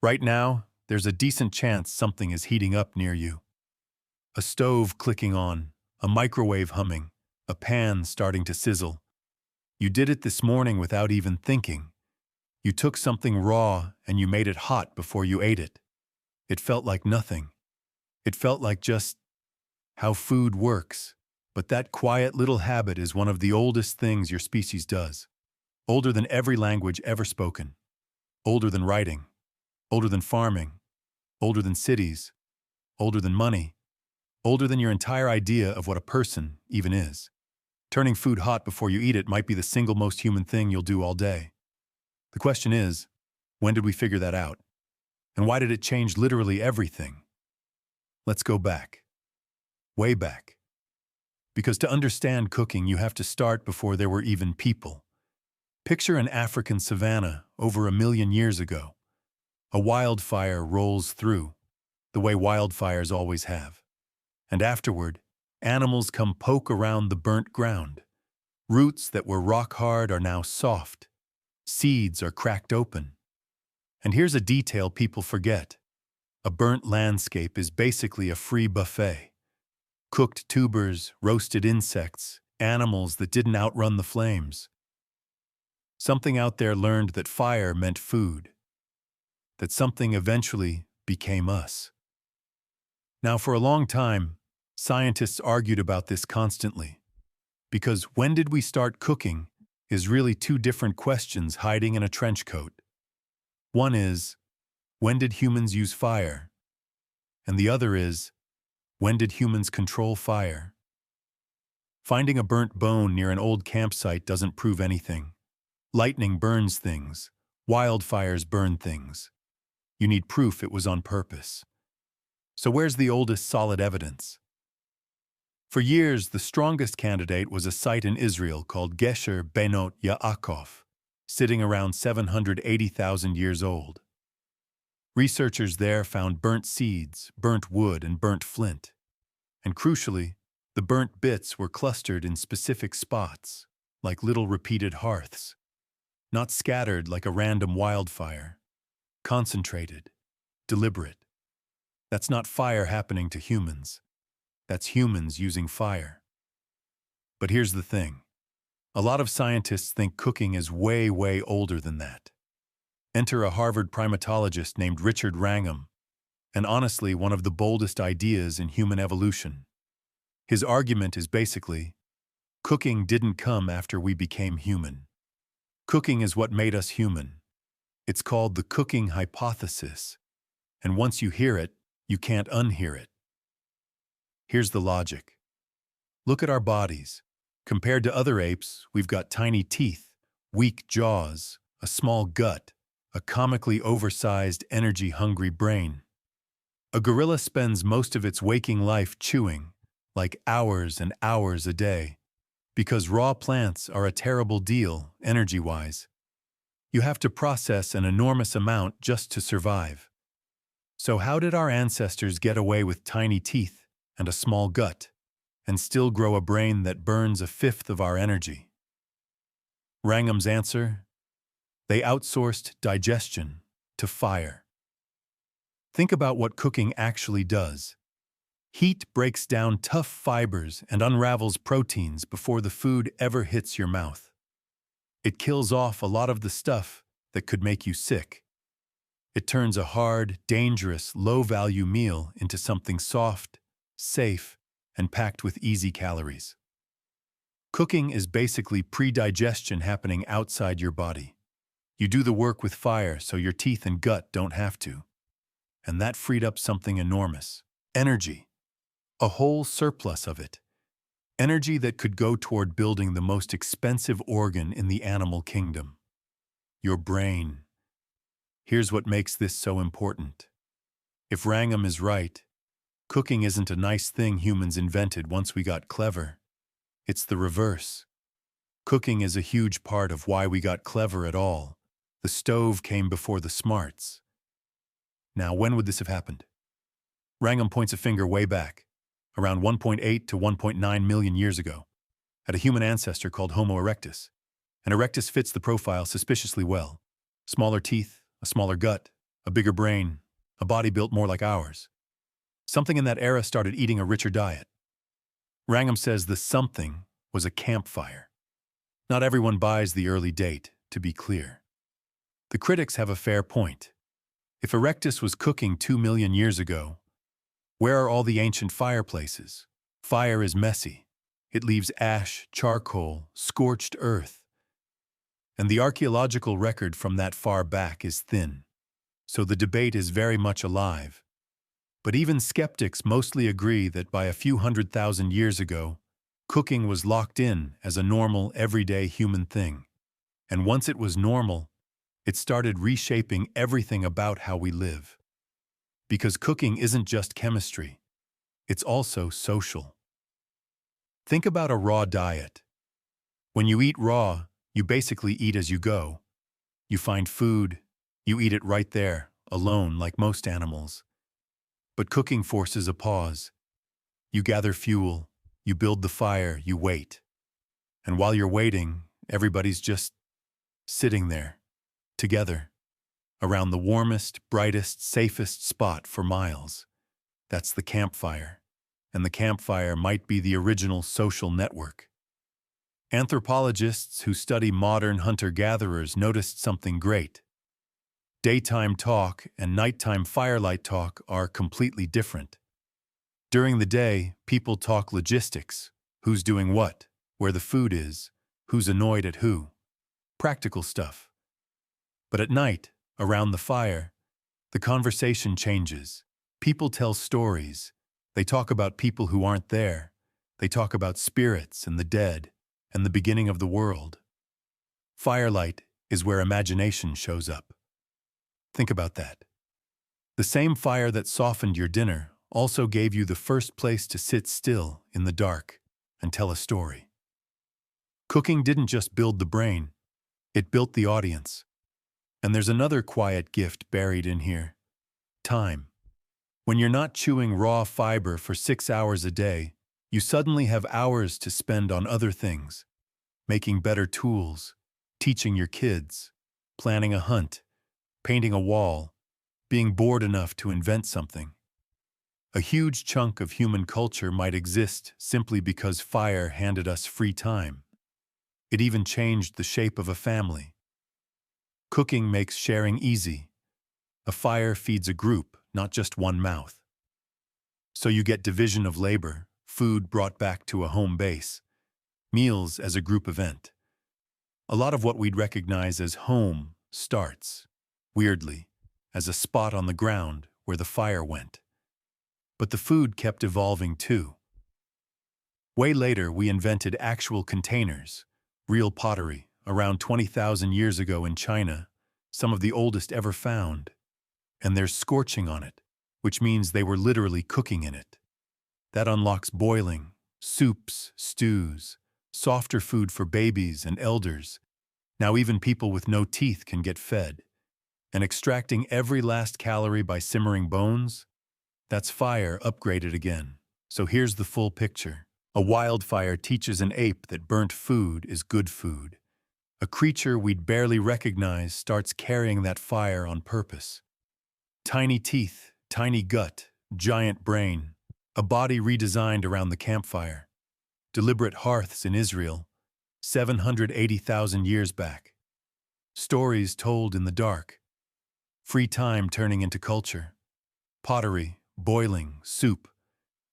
Right now, there's a decent chance something is heating up near you. A stove clicking on, a microwave humming, a pan starting to sizzle. You did it this morning without even thinking. You took something raw and you made it hot before you ate it. It felt like nothing. It felt like just how food works. But that quiet little habit is one of the oldest things your species does. Older than every language ever spoken. Older than writing. Older than farming. Older than cities. Older than money. Older than your entire idea of what a person even is. Turning food hot before you eat it might be the single most human thing you'll do all day. The question is, when did we figure that out? And why did it change literally everything? Let's go back. Way back. Because to understand cooking, you have to start before there were even people. Picture an African savanna over 1,000,000 years ago. A wildfire rolls through, the way wildfires always have. And afterward, animals come poke around the burnt ground. Roots that were rock hard are now soft. Seeds are cracked open. And here's a detail people forget. A burnt landscape is basically a free buffet. Cooked tubers, roasted insects, animals that didn't outrun the flames. Something out there learned that fire meant food. That something eventually became us. Now, for a long time, scientists argued about this constantly. Because when did we start cooking is really two different questions hiding in a trench coat. One is, when did humans use fire? And the other is, when did humans control fire? Finding a burnt bone near an old campsite doesn't prove anything. Lightning burns things. Wildfires burn things. You need proof it was on purpose. So where's the oldest solid evidence? For years, the strongest candidate was a site in Israel called Gesher, Benot, Yaa'qov, sitting around 780,000 years old. Researchers there found burnt seeds, burnt wood, and burnt flint. And crucially, the burnt bits were clustered in specific spots, like little repeated hearths. Not scattered like a random wildfire. Concentrated, deliberate. That's not fire happening to humans. That's humans using fire. But here's the thing. A lot of scientists think cooking is way, way older than that. Enter a Harvard primatologist named Wrangham, and honestly one of the boldest ideas in human evolution. His argument is basically, cooking didn't come after we became human. Cooking is what made us human. It's called the cooking hypothesis, and once you hear it, you can't unhear it. Here's the logic. Look at our bodies. Compared to other apes, we've got tiny teeth, weak jaws, a small gut, a comically oversized, energy-hungry brain. A gorilla spends most of its waking life chewing, like hours and hours a day, because raw plants are a terrible deal, energy-wise. You have to process an enormous amount just to survive. So how did our ancestors get away with tiny teeth and a small gut, and still grow a brain that burns 1/5 of our energy? Wrangham's answer? They outsourced digestion to fire. Think about what cooking actually does. Heat breaks down tough fibers and unravels proteins before the food ever hits your mouth. It kills off a lot of the stuff that could make you sick. It turns a hard, dangerous, low-value meal into something soft, safe, and packed with easy calories. Cooking is basically pre-digestion happening outside your body. You do the work with fire so your teeth and gut don't have to. And that freed up something enormous. Energy. A whole surplus of it. Energy that could go toward building the most expensive organ in the animal kingdom. Your brain. Here's what makes this so important. If Wrangham is right, cooking isn't a nice thing humans invented once we got clever. It's the reverse. Cooking is a huge part of why we got clever at all. The stove came before the smarts. Now, when would this have happened? Wrangham points a finger way back, around 1.8 to 1.9 million years ago, at a human ancestor called Homo erectus. And Erectus fits the profile suspiciously well. Smaller teeth, a smaller gut, a bigger brain, a body built more like ours. Something in that era started eating a richer diet. Wrangham says the something was a campfire. Not everyone buys the early date, to be clear. The critics have a fair point. If Erectus was cooking 2 million years ago, where are all the ancient fireplaces? Fire is messy. It leaves ash, charcoal, scorched earth. And the archaeological record from that far back is thin. So the debate is very much alive. But even skeptics mostly agree that by a few 100,000 years ago, cooking was locked in as a normal, everyday human thing. And once it was normal, it started reshaping everything about how we live. Because cooking isn't just chemistry, it's also social. Think about a raw diet. When you eat raw, you basically eat as you go. You find food, you eat it right there, alone, like most animals. But cooking forces a pause. You gather fuel, you build the fire, you wait. And while you're waiting, everybody's just sitting there, together, around the warmest, brightest, safest spot for miles. That's the campfire. And the campfire might be the original social network. Anthropologists who study modern hunter-gatherers noticed something great. Daytime talk and nighttime firelight talk are completely different. During the day, people talk logistics, who's doing what, where the food is, who's annoyed at who. Practical stuff. But at night, around the fire, the conversation changes. People tell stories. They talk about people who aren't there. They talk about spirits and the dead and the beginning of the world. Firelight is where imagination shows up. Think about that. The same fire that softened your dinner also gave you the first place to sit still in the dark and tell a story. Cooking didn't just build the brain, it built the audience. And there's another quiet gift buried in here: time. When you're not chewing raw fiber for 6 hours a day, you suddenly have hours to spend on other things: making better tools, teaching your kids, planning a hunt, painting a wall, being bored enough to invent something. A huge chunk of human culture might exist simply because fire handed us free time. It even changed the shape of a family. Cooking makes sharing easy. A fire feeds a group, not just one mouth. So you get division of labor, food brought back to a home base, meals as a group event. A lot of what we'd recognize as home starts, weirdly, as a spot on the ground where the fire went. But the food kept evolving too. Way later, we invented actual containers, real pottery, around 20,000 years ago in China, some of the oldest ever found. And there's scorching on it, which means they were literally cooking in it. That unlocks boiling, soups, stews, softer food for babies and elders. Now even people with no teeth can get fed. And extracting every last calorie by simmering bones? That's fire upgraded again. So here's the full picture. A wildfire teaches an ape that burnt food is good food. A creature we'd barely recognize starts carrying that fire on purpose. Tiny teeth, tiny gut, giant brain, a body redesigned around the campfire. Deliberate hearths in Israel, 780,000 years back. Stories told in the dark. Free time turning into culture. Pottery, boiling, soup,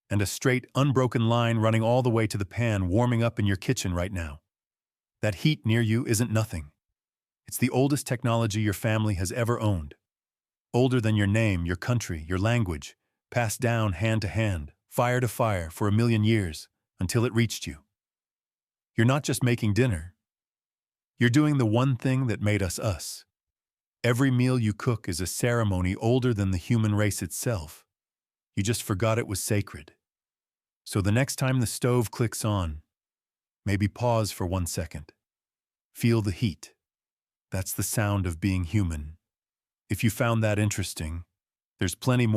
and a straight, unbroken line running all the way to the pan warming up in your kitchen right now. That heat near you isn't nothing. It's the oldest technology your family has ever owned. Older than your name, your country, your language, passed down hand to hand, fire to fire for 1,000,000 years, until it reached you. You're not just making dinner. You're doing the one thing that made us us. Every meal you cook is a ceremony older than the human race itself. You just forgot it was sacred. So the next time the stove clicks on, maybe pause for 1 second. Feel the heat. That's the sound of being human. If you found that interesting, there's plenty more